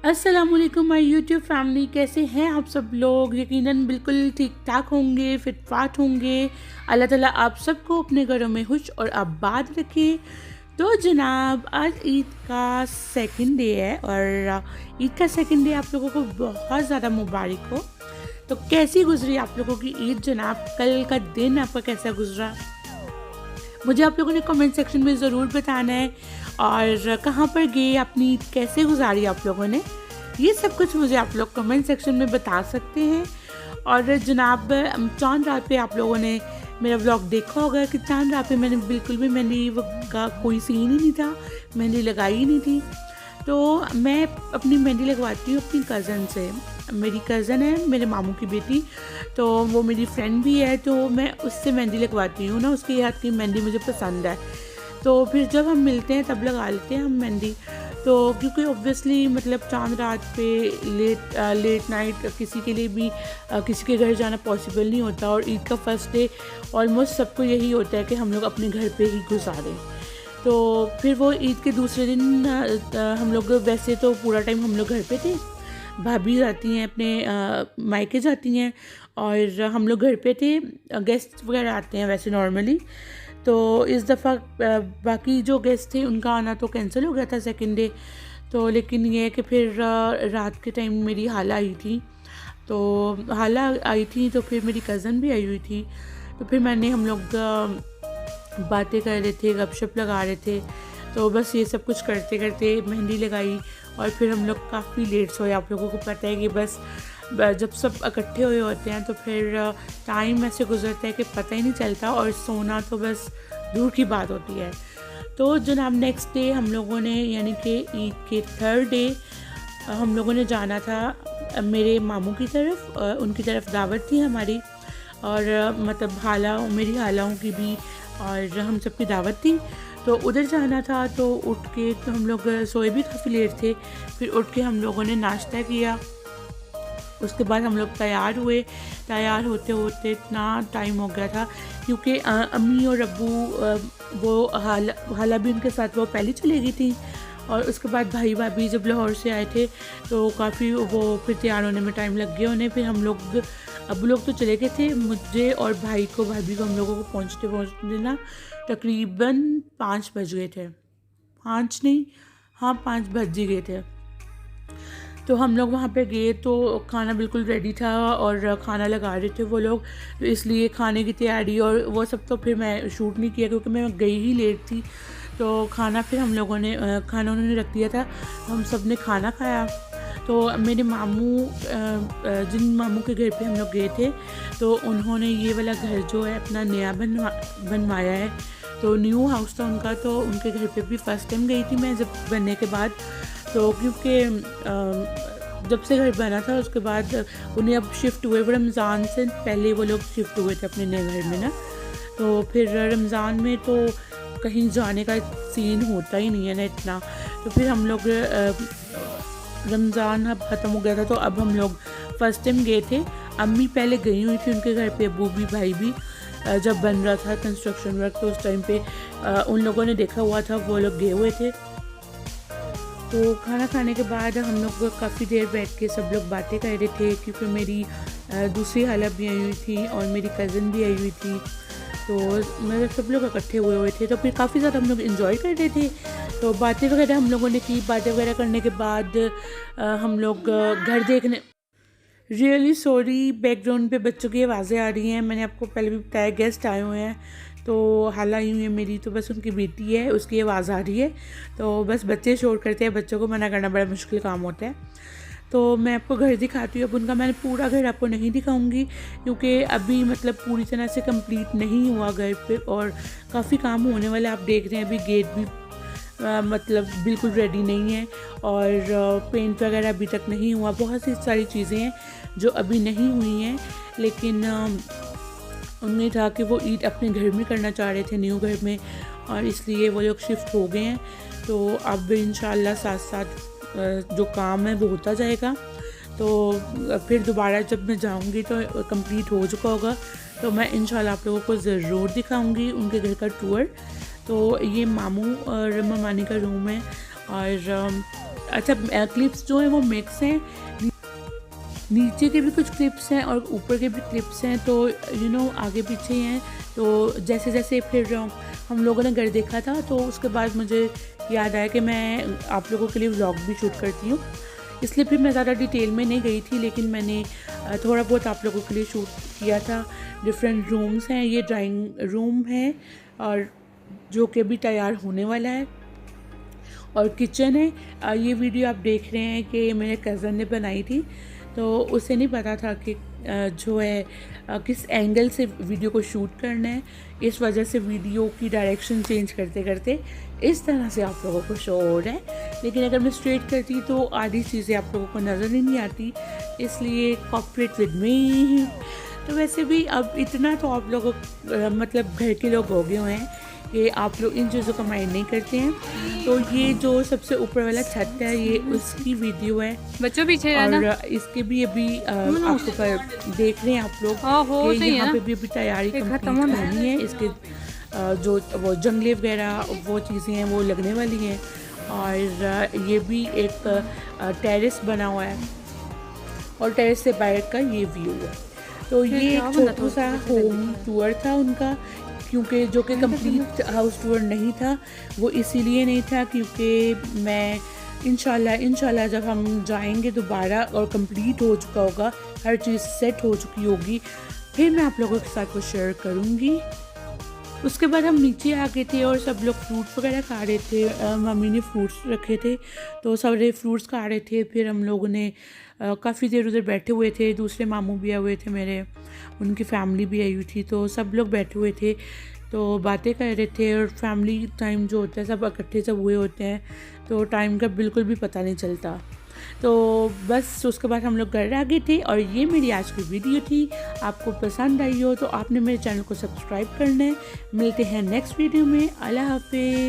अस्सलामुअलैकुम my YouTube family, कैसे हैं आप सब लोग। यकीनन बिल्कुल ठीक ठाक होंगे, फिट फाट होंगे। अल्लाह ताला आप सबको अपने घरों में खुश और आबाद रखे। तो जनाब, आज ईद का सेकंड डे है और ईद का सेकंड डे आप लोगों को बहुत ज़्यादा मुबारक हो। तो कैसी गुजरी आप लोगों की ईद जनाब? कल का दिन आपका कैसा गुजरा, मुझे आप लोगों ने कमेंट सेक्शन में ज़रूर बताना है। और कहाँ पर गए, अपनी ईद कैसे गुजारी आप लोगों ने, ये सब कुछ मुझे आप लोग कमेंट सेक्शन में बता सकते हैं। और जनाब, चांद रात पे आप लोगों ने मेरा व्लॉग देखा होगा कि चांद रात पे मैंने बिल्कुल भी मेहंदी का कोई सीन ही नहीं था, मेहंदी लगाई ही नहीं थी। तो मैं अपनी मेहंदी लगवाती हूँ अपनी कज़न से। मेरी कज़न है, मेरे मामू की बेटी, तो वो मेरी फ्रेंड भी है, तो मैं उससे मेहंदी लगवाती हूँ ना। उसके हाथ की मेहंदी मुझे पसंद है, तो फिर जब हम मिलते हैं तब लगा लेते हैं हम मेहंदी। तो क्योंकि ऑब्वियसली मतलब चांद रात पे लेट नाइट किसी के लिए भी किसी के घर जाना पॉसिबल नहीं होता। और ईद का फर्स्ट डे ऑलमोस्ट सबको यही होता है कि हम लोग अपने घर पे ही गुजारें। तो फिर वो ईद के दूसरे दिन हम लोग, वैसे तो पूरा टाइम हम लोग घर पे थे, भाभी जाती हैं अपने मायके जाती हैं और हम लोग घर पे थे। गेस्ट वगैरह आते हैं वैसे नॉर्मली। तो इस दफ़ा बाकी जो गेस्ट थे उनका आना तो कैंसिल हो गया था सेकंड डे। तो लेकिन ये है कि फिर रात के टाइम मेरी हाला आई थी, तो हाला आई थी तो फिर मेरी कज़न भी आई हुई थी। तो फिर हम लोग बातें कर रहे थे, गपशप लगा रहे थे। तो बस ये सब कुछ करते करते मेहंदी लगाई और फिर हम लोग काफ़ी लेट सोए। आप लोगों को पता है कि बस जब सब इकट्ठे हुए होते हैं तो फिर टाइम ऐसे गुजरता है कि पता ही नहीं चलता, और सोना तो बस दूर की बात होती है। तो जनाब, नेक्स्ट डे हम लोगों ने, यानी कि ईद के थर्ड डे, हम लोगों ने जाना था मेरे मामू की तरफ। उनकी तरफ दावत थी हमारी, और मतलब मेरी हालाओं की भी और हम सब की दावत थी, तो उधर जाना था। तो उठ के, तो हम लोग सोए भी काफ़ी लेट थे, फिर उठ के हम लोगों ने नाश्ता किया। उसके बाद हम लोग तैयार हुए। तैयार होते होते इतना टाइम हो गया था, क्योंकि अम्मी और अब्बू वो हाला भी उनके साथ वो पहले चली गई थी। और उसके बाद भाई भाभी जब लाहौर से आए थे तो काफ़ी वो फिर तैयार होने में टाइम लग गया उन्हें। फिर हम लोग, अब्बू लोग तो चले गए थे, मुझे और भाई को हम लोगों को पहुँचते ना तकरीबन 5 बज गए थे। 5 नहीं, हाँ 5 बज ही गए थे। तो हम लोग वहाँ पे गए तो खाना बिल्कुल रेडी था और खाना लगा रहे थे वो लोग, तो इसलिए खाने की तैयारी और वो सब तो फिर मैं शूट नहीं किया क्योंकि मैं गई ही लेट थी। तो खाना फिर हम लोगों ने खाना उन्होंने रख दिया था, हम सब ने खाना खाया। तो मेरे मामू, जिन मामू के घर पे हम लोग गए थे, तो उन्होंने ये वाला घर जो है अपना नया बनवाया है। तो न्यू हाउस था उनका, तो उनके घर पे भी फ़र्स्ट टाइम गई थी मैं जब बनने के बाद। तो क्योंकि जब से घर बना था उसके बाद उन्हें अब शिफ्ट हुए, रमज़ान से पहले वो लोग शिफ्ट हुए थे अपने नए घर में ना। तो फिर रमज़ान में तो कहीं जाने का सीन होता ही नहीं है ना इतना। तो फिर हम लोग रमज़ान अब ख़त्म हो गया था, तो अब हम लोग फ़र्स्ट टाइम गए थे। अम्मी पहले गई हुई थी उनके घर पे, अब्बू भी, भाई भी। जब बन रहा था कंस्ट्रक्शन वर्क तो उस टाइम पे उन लोगों ने देखा हुआ था, वो लोग गए हुए थे। तो खाना खाने के बाद हम लोग काफ़ी देर बैठ के सब लोग बातें कर रहे थे, क्योंकि मेरी दूसरी हाला भी आई हुई थी और मेरी कज़न भी आई हुई थी। तो मतलब सब लोग इकट्ठे हुए थे, तो फिर काफ़ी ज़्यादा हम लोग इन्जॉय कर रहे थे। तो बातें वगैरह हम लोगों ने की। बातें वगैरह करने के बाद हम लोग घर देखने, रियली सॉरी बैकग्राउंड पे बच्चों की आवाज़ें आ रही हैं। मैंने आपको पहले भी बताया गेस्ट आए हुए हैं, तो हाला आई हुई है मेरी, तो बस उनकी बेटी है उसकी आवाज़ आ रही है। तो बस बच्चे शोर करते हैं, बच्चों को मना करना बड़ा मुश्किल काम होता है। तो मैं आपको घर दिखाती हूँ अब उनका। मैंने पूरा घर आपको नहीं दिखाऊंगी क्योंकि अभी मतलब पूरी तरह से कंप्लीट नहीं हुआ घर पे, और काफ़ी काम होने वाला। आप देख रहे हैं अभी गेट भी मतलब बिल्कुल रेडी नहीं है, और पेंट वगैरह अभी तक नहीं हुआ। बहुत सी सारी चीज़ें हैं जो अभी नहीं हुई हैं, लेकिन उनमें था कि वो ईद अपने घर में करना चाह रहे थे, न्यू घर में, और इसलिए वो लोग शिफ्ट हो गए हैं। तो अब इंशाल्लाह साथ साथ जो काम है वो होता जाएगा। तो फिर दोबारा जब मैं जाऊंगी तो कंप्लीट हो चुका होगा, तो मैं इंशाल्लाह आप लोगों को ज़रूर दिखाऊंगी उनके घर का टूर। तो ये मामू और मामानी का रूम है, और अच्छा क्लिप्स जो हैं वो मिक्स हैं, नीचे के भी कुछ क्लिप्स हैं और ऊपर के भी क्लिप्स हैं, तो आगे पीछे हैं। तो जैसे जैसे फिर हम लोगों ने घर देखा था तो उसके बाद मुझे याद आया कि मैं आप लोगों के लिए व्लॉग भी शूट करती हूँ, इसलिए फिर मैं ज़्यादा डिटेल में नहीं गई थी, लेकिन मैंने थोड़ा बहुत आप लोगों के लिए शूट किया था। डिफरेंट रूम्स हैं, ये ड्राइंग रूम है और जो कि भी तैयार होने वाला है, और किचन है। ये वीडियो आप देख रहे हैं कि मेरे कज़न ने बनाई थी, तो उसे नहीं पता था कि जो है किस एंगल से वीडियो को शूट करना है, इस वजह से वीडियो की डायरेक्शन चेंज करते करते इस तरह से आप लोगों को शो हो रहा है। लेकिन अगर मैं स्ट्रेट करती तो आधी चीज़ें आप लोगों को नज़र ही नहीं आती, इसलिए कोऑपरेट विद मी। तो वैसे भी अब इतना तो आप लोगों मतलब घर के लोग हो गए हुए हैं कि आप लोग इन चीज़ों का माइंड नहीं करते हैं। तो ये जो सबसे ऊपर वाला छत है ये उसकी वीडियो है, बच्चों पीछे और इसके भी अभी आपको पर देख रहे हैं आप लोग कि यहाँ पे भी अभी तैयारी कंप्लीट होनी है। इसके जो वो जंगले वगैरह वो चीज़ें हैं वो लगने वाली हैं, और ये भी एक टेरेस बना हुआ है और टेरेस से बाहर का ये व्यू है। तो ये एक छोटा सा होम टूर था उनका, क्योंकि जो कि कंप्लीट हाउस टूर नहीं था, वो इसीलिए नहीं था क्योंकि मैं इंशाल्लाह जब हम जाएंगे दोबारा और कंप्लीट हो चुका होगा, हर चीज़ सेट हो चुकी होगी, फिर मैं आप लोगों के साथ वो शेयर करूँगी। उसके बाद हम नीचे आ गए थे और सब लोग फ्रूट्स वगैरह खा रहे थे। मम्मी ने फ्रूट्स रखे थे तो सारे फ्रूट्स खा रहे थे। फिर हम लोगों ने काफ़ी देर उधर बैठे हुए थे, दूसरे मामू भी आए हुए थे मेरे, उनकी फैमिली भी आई हुई थी, तो सब लोग बैठे हुए थे तो बातें कर रहे थे। और फैमिली टाइम जो होता है सब इकट्ठे सब हुए होते हैं तो टाइम का बिल्कुल भी पता नहीं चलता। तो बस उसके बाद हम लोग घर आ गए थे और ये मेरी आज की वीडियो थी। आपको पसंद आई हो तो आपने मेरे चैनल को सब्सक्राइब करना है। मिलते हैं नेक्स्ट वीडियो में। अल्लाह हाफिज़।